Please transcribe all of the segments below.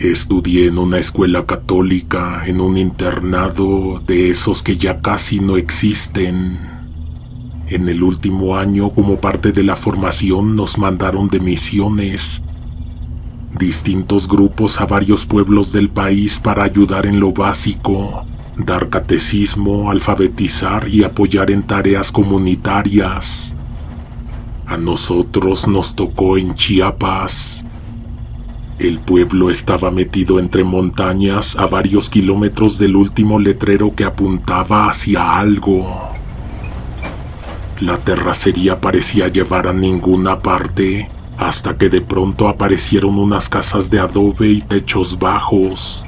Estudié en una escuela católica, en un internado de esos que ya casi no existen. En el último año, como parte de la formación, nos mandaron de misiones. Distintos grupos a varios pueblos del país para ayudar en lo básico, dar catecismo, alfabetizar y apoyar en tareas comunitarias. A nosotros nos tocó en Chiapas. El pueblo estaba metido entre montañas a varios kilómetros del último letrero que apuntaba hacia algo. La terracería parecía llevar a ninguna parte, hasta que de pronto aparecieron unas casas de adobe y techos bajos.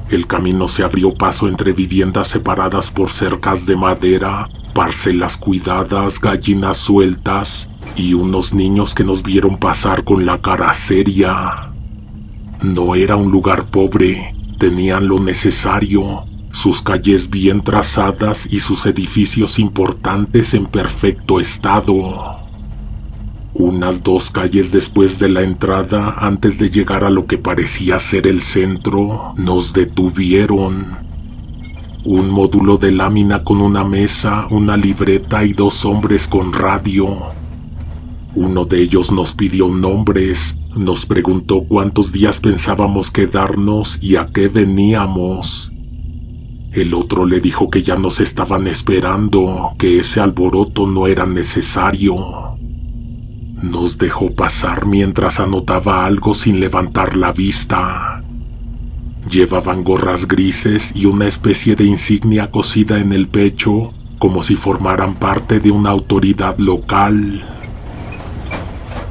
El camino se abrió paso entre viviendas separadas por cercas de madera, parcelas cuidadas, gallinas sueltas y unos niños que nos vieron pasar con la cara seria. No era un lugar pobre, tenían lo necesario, sus calles bien trazadas y sus edificios importantes en perfecto estado. Unas 2 calles después de la entrada, antes de llegar a lo que parecía ser el centro, nos detuvieron. Un módulo de lámina con una mesa, una libreta y 2 hombres con radio. Uno de ellos nos pidió nombres, nos preguntó cuántos días pensábamos quedarnos y a qué veníamos. El otro le dijo que ya nos estaban esperando, que ese alboroto no era necesario. Nos dejó pasar mientras anotaba algo sin levantar la vista. Llevaban gorras grises y una especie de insignia cosida en el pecho, como si formaran parte de una autoridad local.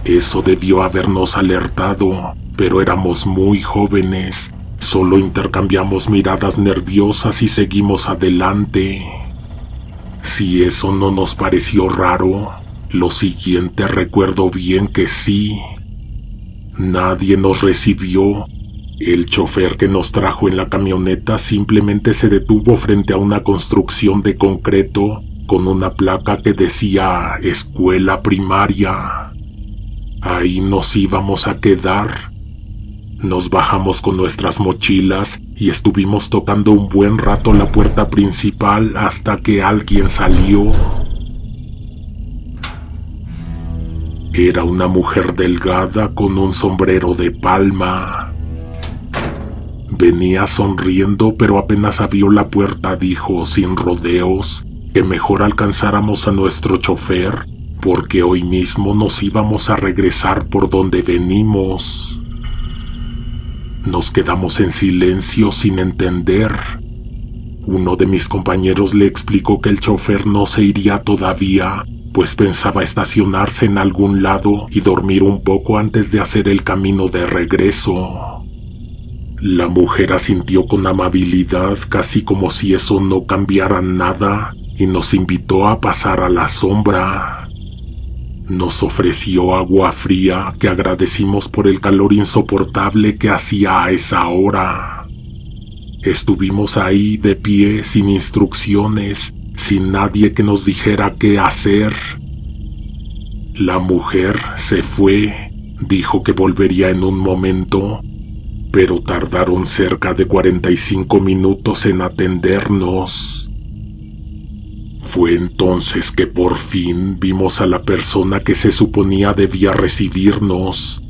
Eso debió habernos alertado, pero éramos muy jóvenes. Solo intercambiamos miradas nerviosas y seguimos adelante. Si eso no nos pareció raro, lo siguiente recuerdo bien que sí. Nadie nos recibió. El chofer que nos trajo en la camioneta simplemente se detuvo frente a una construcción de concreto con una placa que decía escuela primaria. Ahí nos íbamos a quedar. Nos bajamos con nuestras mochilas y estuvimos tocando un buen rato la puerta principal hasta que alguien salió. Era una mujer delgada con un sombrero de palma. Venía sonriendo, pero apenas abrió la puerta dijo, sin rodeos, que mejor alcanzáramos a nuestro chofer, porque hoy mismo nos íbamos a regresar por donde venimos. Nos quedamos en silencio sin entender. Uno de mis compañeros le explicó que el chofer no se iría todavía, pues pensaba estacionarse en algún lado y dormir un poco antes de hacer el camino de regreso. La mujer asintió con amabilidad, casi como si eso no cambiara nada, y nos invitó a pasar a la sombra. Nos ofreció agua fría, que agradecimos por el calor insoportable que hacía a esa hora. Estuvimos ahí de pie, sin instrucciones, sin nadie que nos dijera qué hacer. La mujer se fue, dijo que volvería en un momento, pero tardaron cerca de 45 minutos en atendernos. Fue entonces que por fin vimos a la persona que se suponía debía recibirnos,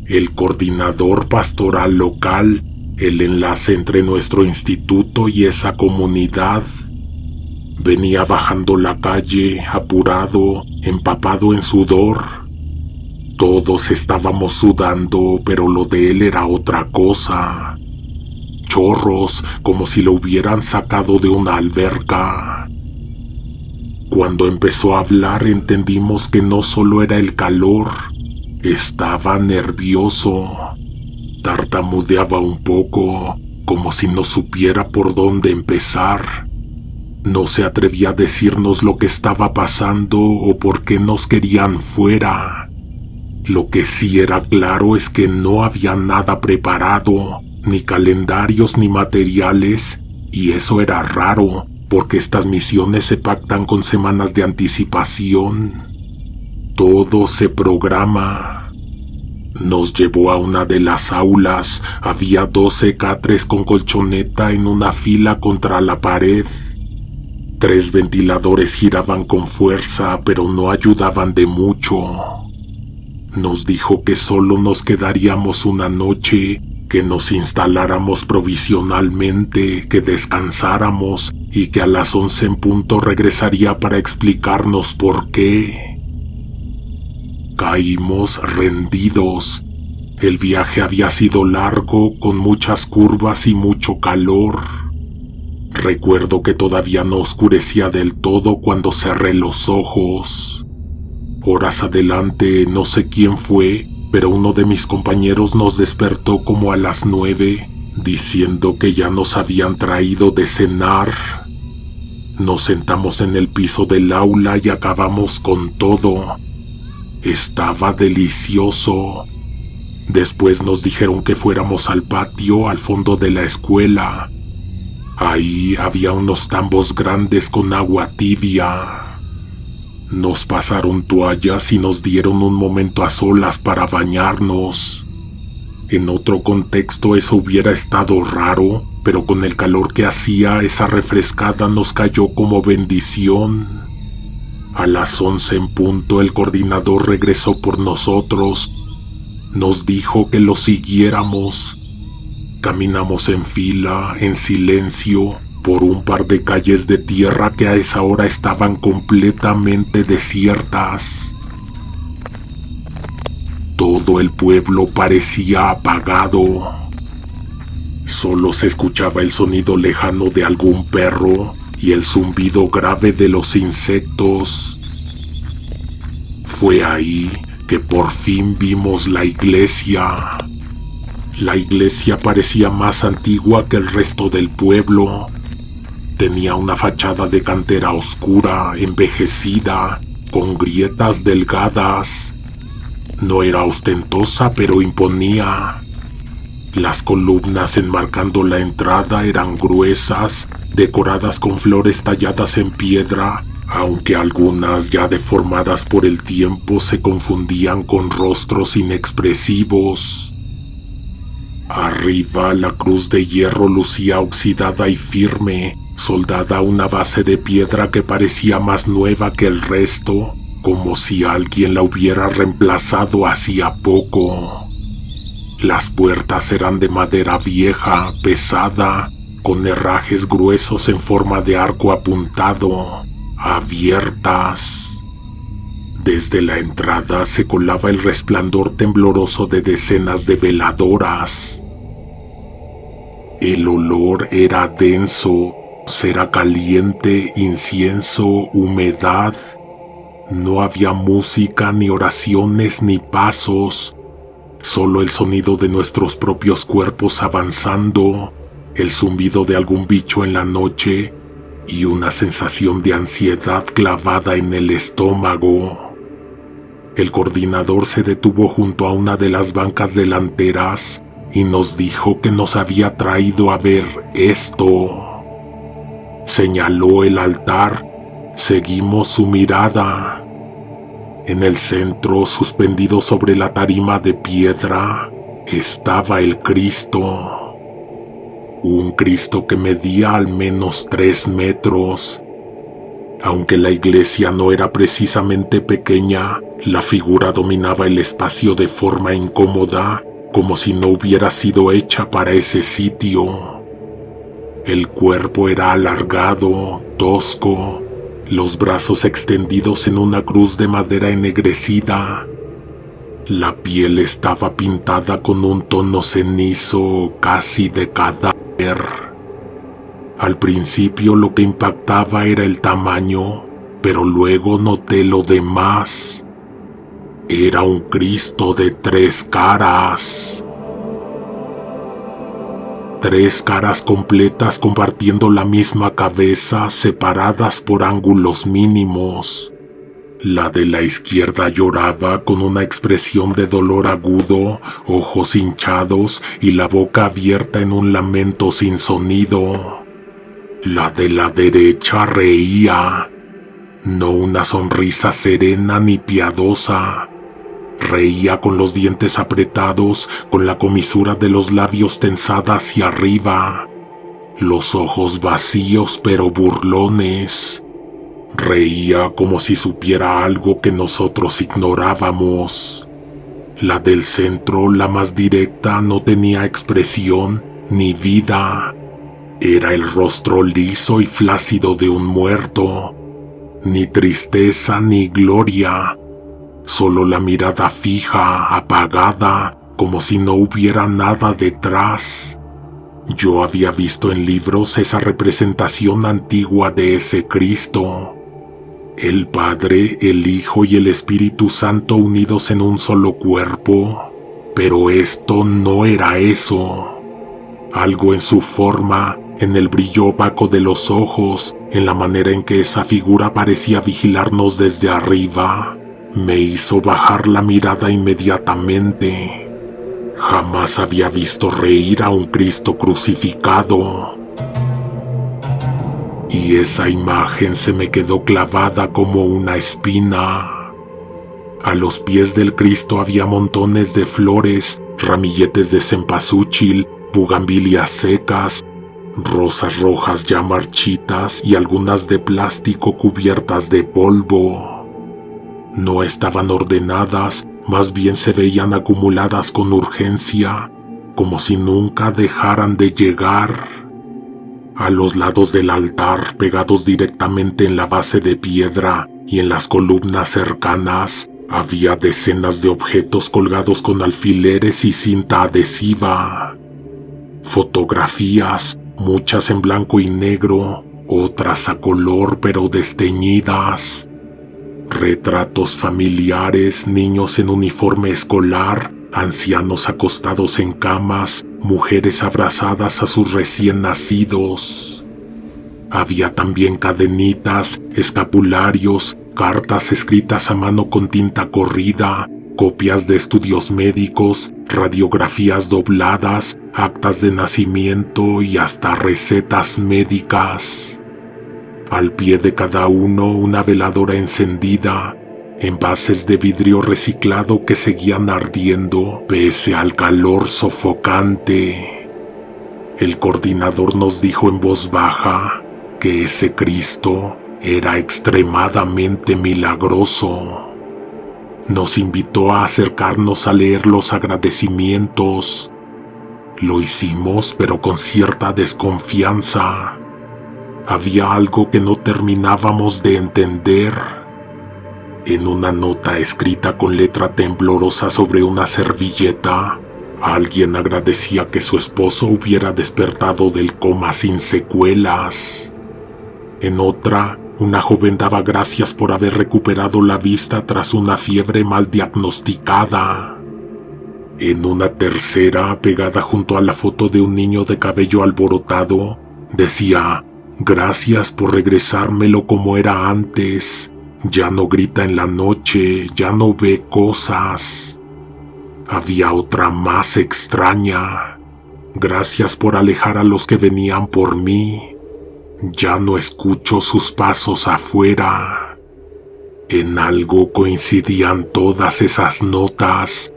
el coordinador pastoral local, el enlace entre nuestro instituto y esa comunidad. Venía bajando la calle, apurado, empapado en sudor. Todos estábamos sudando, pero lo de él era otra cosa. Chorros, como si lo hubieran sacado de una alberca. Cuando empezó a hablar entendimos que no solo era el calor, estaba nervioso. Tartamudeaba un poco, como si no supiera por dónde empezar. No se atrevía a decirnos lo que estaba pasando o por qué nos querían fuera. Lo que sí era claro es que no había nada preparado, ni calendarios ni materiales, y eso era raro, porque estas misiones se pactan con semanas de anticipación. Todo se programa. Nos llevó a una de las aulas. Había 12 catres con colchoneta en una fila contra la pared. 3 ventiladores giraban con fuerza, pero no ayudaban de mucho. Nos dijo que solo nos quedaríamos una noche, que nos instaláramos provisionalmente, que descansáramos y que a las 11 en punto regresaría para explicarnos por qué. Caímos rendidos. El viaje había sido largo, con muchas curvas y mucho calor. Recuerdo que todavía no oscurecía del todo cuando cerré los ojos. Horas adelante, no sé quién fue, pero uno de mis compañeros nos despertó como a las 9, diciendo que ya nos habían traído de cenar. Nos sentamos en el piso del aula y acabamos con todo. Estaba delicioso. Después nos dijeron que fuéramos al patio al fondo de la escuela. Ahí había unos tambos grandes con agua tibia. Nos pasaron toallas y nos dieron un momento a solas para bañarnos. En otro contexto eso hubiera estado raro, pero con el calor que hacía, esa refrescada nos cayó como bendición. A las 11 en punto el coordinador regresó por nosotros. Nos dijo que lo siguiéramos. Caminamos en fila, en silencio, por un par de calles de tierra que a esa hora estaban completamente desiertas. Todo el pueblo parecía apagado. Solo se escuchaba el sonido lejano de algún perro y el zumbido grave de los insectos. Fue ahí que por fin vimos la iglesia. La iglesia parecía más antigua que el resto del pueblo. Tenía una fachada de cantera oscura, envejecida, con grietas delgadas. No era ostentosa, pero imponía. Las columnas enmarcando la entrada eran gruesas, decoradas con flores talladas en piedra, aunque algunas, ya deformadas por el tiempo, se confundían con rostros inexpresivos. Arriba, la cruz de hierro lucía oxidada y firme, soldada a una base de piedra que parecía más nueva que el resto, como si alguien la hubiera reemplazado hacía poco. Las puertas eran de madera vieja, pesada, con herrajes gruesos en forma de arco apuntado, abiertas. Desde la entrada se colaba el resplandor tembloroso de decenas de veladoras. El olor era denso, cera caliente, incienso, humedad. No había música, ni oraciones, ni pasos. Solo el sonido de nuestros propios cuerpos avanzando, el zumbido de algún bicho en la noche y una sensación de ansiedad clavada en el estómago. El coordinador se detuvo junto a una de las bancas delanteras y nos dijo que nos había traído a ver esto. Señaló el altar. Seguimos su mirada. En el centro, suspendido sobre la tarima de piedra, estaba el Cristo. Un Cristo que medía al menos 3 metros. Aunque la iglesia no era precisamente pequeña, la figura dominaba el espacio de forma incómoda, como si no hubiera sido hecha para ese sitio. El cuerpo era alargado, tosco, los brazos extendidos en una cruz de madera ennegrecida. La piel estaba pintada con un tono cenizo, casi de cadáver. Al principio lo que impactaba era el tamaño, pero luego noté lo demás. Era un Cristo de 3 caras. 3 caras completas compartiendo la misma cabeza, separadas por ángulos mínimos. La de la izquierda lloraba con una expresión de dolor agudo, ojos hinchados y la boca abierta en un lamento sin sonido. La de la derecha reía, no una sonrisa serena ni piadosa, Reía con los dientes apretados, con la comisura de los labios tensada hacia arriba, los ojos vacíos pero burlones. Reía como si supiera algo que nosotros ignorábamos. La del centro, la más directa, no tenía expresión ni vida. Era el rostro liso y flácido de un muerto. Ni tristeza ni gloria. Solo la mirada fija, apagada, como si no hubiera nada detrás. Yo había visto en libros esa representación antigua de ese Cristo. El Padre, el Hijo y el Espíritu Santo unidos en un solo cuerpo. Pero esto no era eso. Algo en su forma, en el brillo opaco de los ojos, en la manera en que esa figura parecía vigilarnos desde arriba, me hizo bajar la mirada inmediatamente. Jamás había visto reír a un Cristo crucificado. Y esa imagen se me quedó clavada como una espina. A los pies del Cristo había montones de flores, ramilletes de cempasúchil, bugambilias secas, rosas rojas ya marchitas y algunas de plástico cubiertas de polvo. No estaban ordenadas, más bien se veían acumuladas con urgencia, como si nunca dejaran de llegar. A los lados del altar, pegados directamente en la base de piedra y en las columnas cercanas, había decenas de objetos colgados con alfileres y cinta adhesiva. Fotografías, muchas en blanco y negro, otras a color pero desteñidas. Retratos familiares, niños en uniforme escolar, ancianos acostados en camas, mujeres abrazadas a sus recién nacidos. Había también cadenitas, escapularios, cartas escritas a mano con tinta corrida, copias de estudios médicos, radiografías dobladas, actas de nacimiento y hasta recetas médicas. Al pie de cada uno una veladora encendida, envases de vidrio reciclado que seguían ardiendo pese al calor sofocante. El coordinador nos dijo en voz baja que ese Cristo era extremadamente milagroso. Nos invitó a acercarnos a leer los agradecimientos. Lo hicimos, pero con cierta desconfianza. Había algo que no terminábamos de entender. En una nota escrita con letra temblorosa sobre una servilleta, alguien agradecía que su esposo hubiera despertado del coma sin secuelas. En otra, una joven daba gracias por haber recuperado la vista tras una fiebre mal diagnosticada. En una tercera, pegada junto a la foto de un niño de cabello alborotado, decía: «Gracias por regresármelo como era antes. Ya no grita en la noche, ya no ve cosas». Había otra más extraña: «Gracias por alejar a los que venían por mí. Ya no escucho sus pasos afuera». En algo coincidían todas esas notas.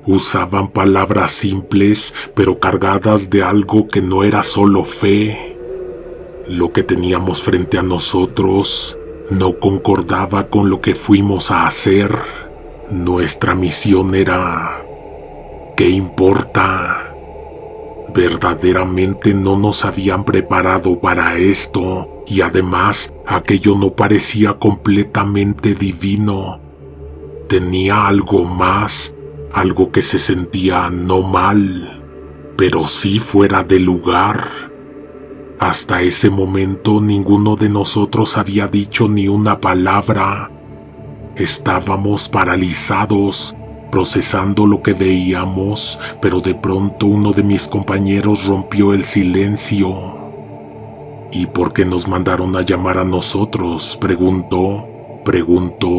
Usaban palabras simples, pero cargadas de algo que no era solo fe. Lo que teníamos frente a nosotros no concordaba con lo que fuimos a hacer. Nuestra misión era... ¿qué importa? Verdaderamente no nos habían preparado para esto, y además aquello no parecía completamente divino. Tenía algo más, algo que se sentía no mal, pero sí fuera de lugar. Hasta ese momento ninguno de nosotros había dicho ni una palabra. Estábamos paralizados, procesando lo que veíamos, pero de pronto uno de mis compañeros rompió el silencio. «¿Y por qué nos mandaron a llamar a nosotros?», preguntó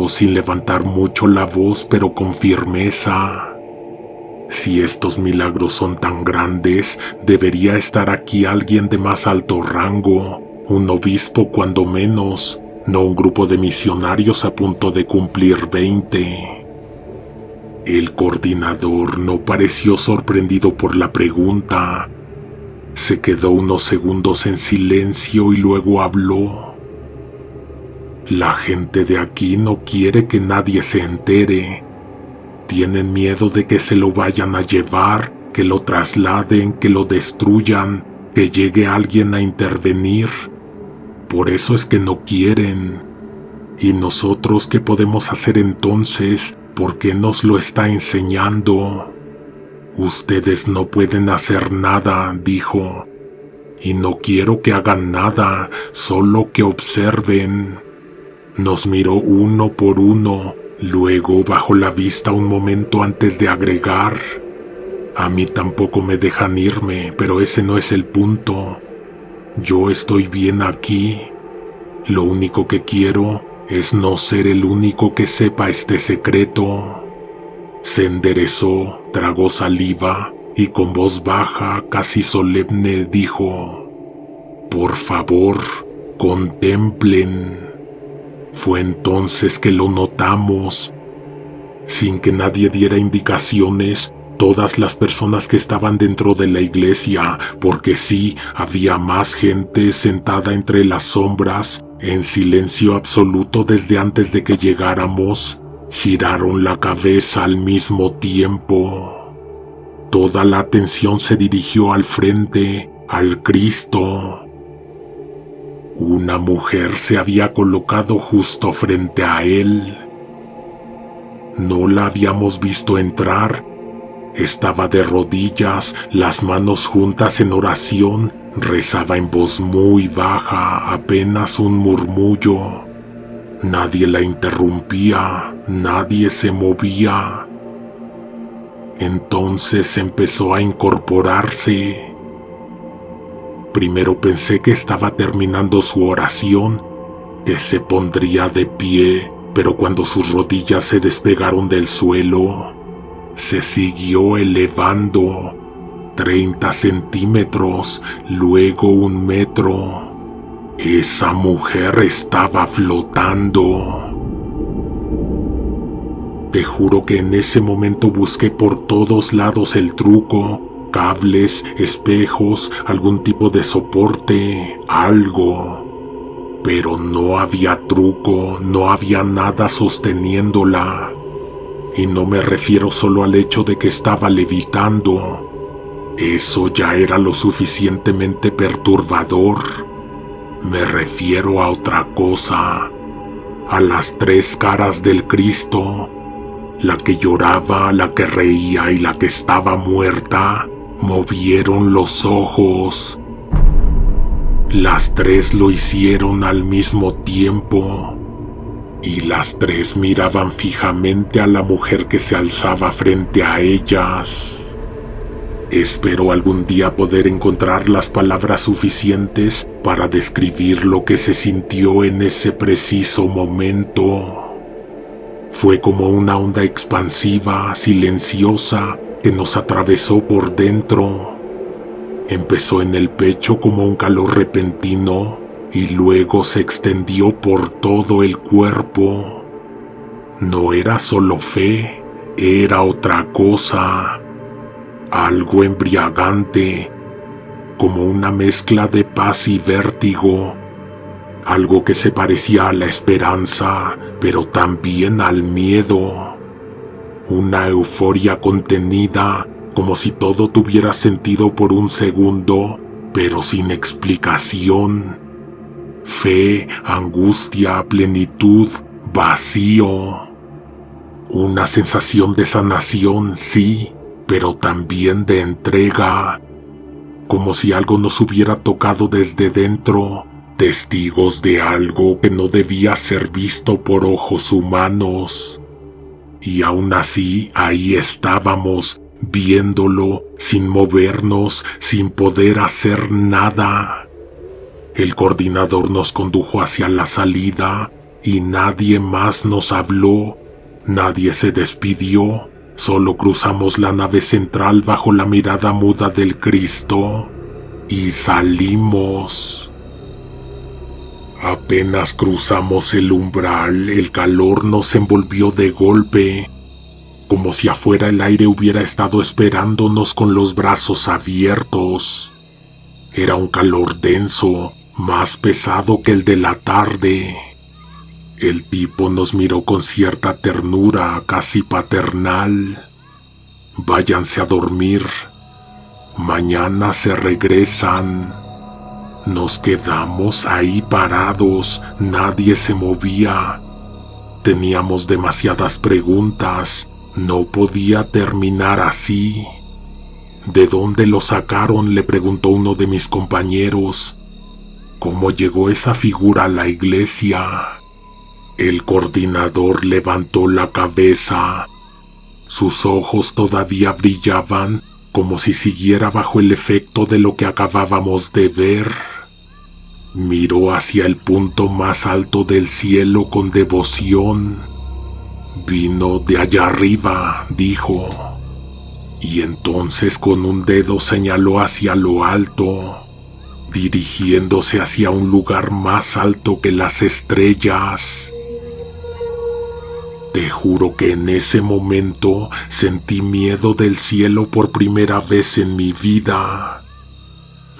sin levantar mucho la voz, pero con firmeza. «Si estos milagros son tan grandes, debería estar aquí alguien de más alto rango, un obispo cuando menos, no un grupo de misionarios a punto de cumplir 20. El coordinador no pareció sorprendido por la pregunta. Se quedó unos segundos en silencio y luego habló. La gente de aquí no quiere que nadie se entere. Tienen miedo de que se lo vayan a llevar, que lo trasladen, que lo destruyan, que llegue alguien a intervenir. Por eso es que no quieren. ¿Y nosotros qué podemos hacer entonces? ¿Por qué nos lo está enseñando? Ustedes no pueden hacer nada, dijo. Y no quiero que hagan nada, solo que observen. Nos miró uno por uno, luego bajó la vista un momento antes de agregar. A mí tampoco me dejan irme, pero ese no es el punto. Yo estoy bien aquí. Lo único que quiero es no ser el único que sepa este secreto. Se enderezó, tragó saliva y con voz baja, casi solemne, dijo: «Por favor, contemplen». Fue entonces que lo notamos. Sin que nadie diera indicaciones, todas las personas que estaban dentro de la iglesia, porque sí, había más gente sentada entre las sombras, en silencio absoluto desde antes de que llegáramos, giraron la cabeza al mismo tiempo. Toda la atención se dirigió al frente, al Cristo. Una mujer se había colocado justo frente a él. No la habíamos visto entrar. Estaba de rodillas, las manos juntas en oración, rezaba en voz muy baja, apenas un murmullo. Nadie la interrumpía, nadie se movía. Entonces empezó a incorporarse. Primero pensé que estaba terminando su oración, que se pondría de pie, pero cuando sus rodillas se despegaron del suelo, se siguió elevando 30 centímetros, luego 1 metro. Esa mujer estaba flotando. Te juro que en ese momento busqué por todos lados el truco, cables, espejos, algún tipo de soporte, algo. Pero no había truco, no había nada sosteniéndola. Y no me refiero solo al hecho de que estaba levitando. Eso ya era lo suficientemente perturbador. Me refiero a otra cosa, a las 3 caras del Cristo. La que lloraba, la que reía y la que estaba muerta, movieron los ojos. Las 3 lo hicieron al mismo tiempo. Y las 3 miraban fijamente a la mujer que se alzaba frente a ellas. Espero algún día poder encontrar las palabras suficientes para describir lo que se sintió en ese preciso momento. Fue como una onda expansiva, silenciosa, que nos atravesó por dentro. Empezó en el pecho como un calor repentino y luego se extendió por todo el cuerpo. No era solo fe, era otra cosa. Algo embriagante, como una mezcla de paz y vértigo. Algo que se parecía a la esperanza, pero también al miedo. Una euforia contenida, como si todo tuviera sentido por un segundo, pero sin explicación. Fe, angustia, plenitud, vacío. Una sensación de sanación, sí, pero también de entrega. Como si algo nos hubiera tocado desde dentro, testigos de algo que no debía ser visto por ojos humanos. Y aún así, ahí estábamos, viéndolo, sin movernos, sin poder hacer nada. El coordinador nos condujo hacia la salida y nadie más nos habló, nadie se despidió, solo cruzamos la nave central bajo la mirada muda del Cristo y salimos. Apenas cruzamos el umbral, el calor nos envolvió de golpe. como si afuera el aire hubiera estado esperándonos con los brazos abiertos. Era un calor denso, más pesado que el de la tarde. El tipo nos miró con cierta ternura, casi paternal. Váyanse a dormir. Mañana se regresan. Nos quedamos ahí parados, nadie se movía. Teníamos demasiadas preguntas, no podía terminar así. ¿De dónde lo sacaron?, le preguntó uno de mis compañeros. ¿Cómo llegó esa figura a la iglesia? El coordinador levantó la cabeza. Sus ojos todavía brillaban, como si siguiera bajo el efecto de lo que acabábamos de ver. Miró hacia el punto más alto del cielo con devoción. «Vino de allá arriba», dijo. Y entonces con un dedo señaló hacia lo alto, dirigiéndose hacia un lugar más alto que las estrellas. Te juro que en ese momento sentí miedo del cielo por primera vez en mi vida.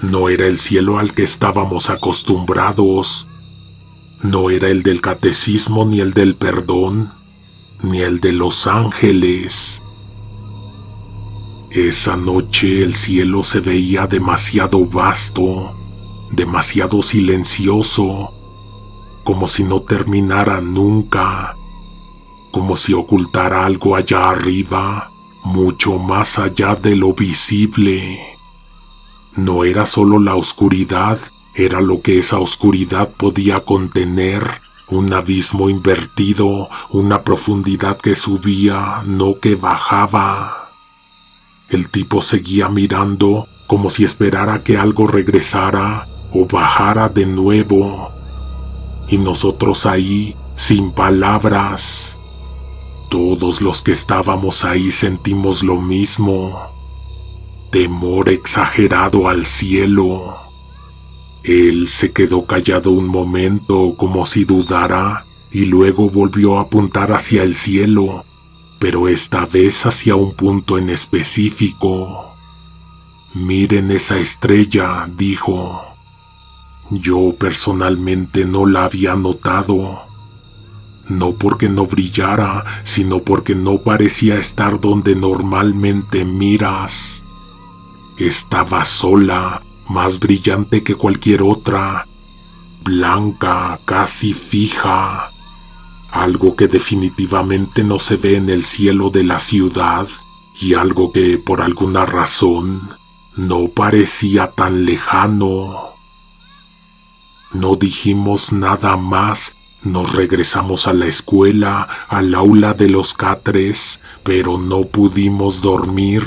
No era el cielo al que estábamos acostumbrados. No era el del catecismo, ni el del perdón, ni el de los ángeles. Esa noche el cielo se veía demasiado vasto, demasiado silencioso, como si no terminara nunca, como si ocultara algo allá arriba, mucho más allá de lo visible. No era solo la oscuridad, era lo que esa oscuridad podía contener, un abismo invertido, una profundidad que subía, no que bajaba. El tipo seguía mirando como si esperara que algo regresara o bajara de nuevo. Y nosotros ahí, sin palabras. Todos los que estábamos ahí sentimos lo mismo. Temor exagerado al cielo. Él se quedó callado un momento como si dudara y luego volvió a apuntar hacia el cielo, pero esta vez hacia un punto en específico. «Miren esa estrella», dijo. Yo personalmente no la había notado. No porque no brillara, sino porque no parecía estar donde normalmente miras. Estaba sola, más brillante que cualquier otra, blanca, casi fija, algo que definitivamente no se ve en el cielo de la ciudad y algo que por alguna razón no parecía tan lejano. No dijimos nada más, nos regresamos a la escuela, al aula de los catres, pero no pudimos dormir.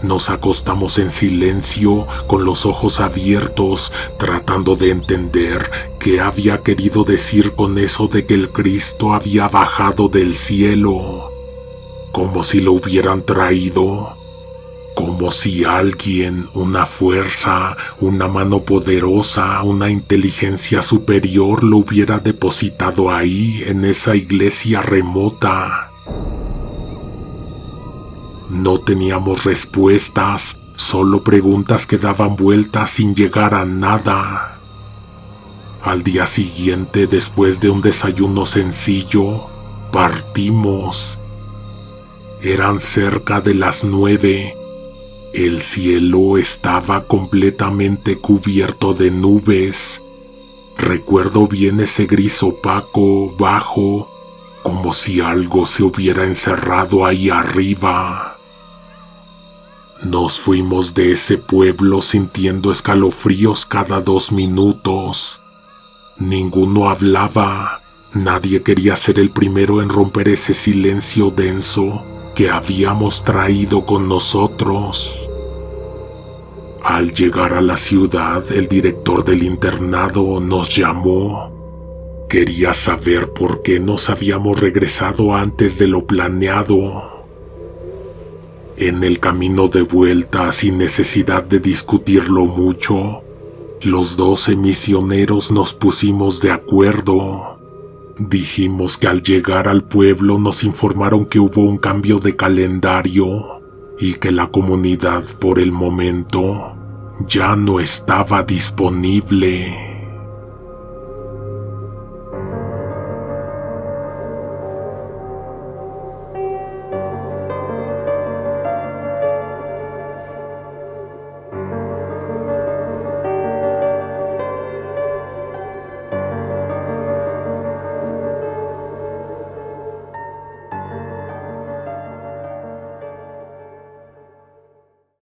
Nos acostamos en silencio, con los ojos abiertos, tratando de entender qué había querido decir con eso de que el Cristo había bajado del cielo, como si lo hubieran traído, como si alguien, una fuerza, una mano poderosa, una inteligencia superior lo hubiera depositado ahí, en esa iglesia remota. No teníamos respuestas, solo preguntas que daban vueltas sin llegar a nada. Al día siguiente, después de un desayuno sencillo, partimos. Eran cerca de las 9. El cielo estaba completamente cubierto de nubes. Recuerdo bien ese gris opaco, bajo, como si algo se hubiera encerrado ahí arriba. Nos fuimos de ese pueblo sintiendo escalofríos cada 2 minutos. Ninguno hablaba, nadie quería ser el primero en romper ese silencio denso que habíamos traído con nosotros. Al llegar a la ciudad, el director del internado nos llamó. Quería saber por qué nos habíamos regresado antes de lo planeado. En el camino de vuelta, sin necesidad de discutirlo mucho, los 12 misioneros nos pusimos de acuerdo. Dijimos que al llegar al pueblo nos informaron que hubo un cambio de calendario y que la comunidad por el momento ya no estaba disponible.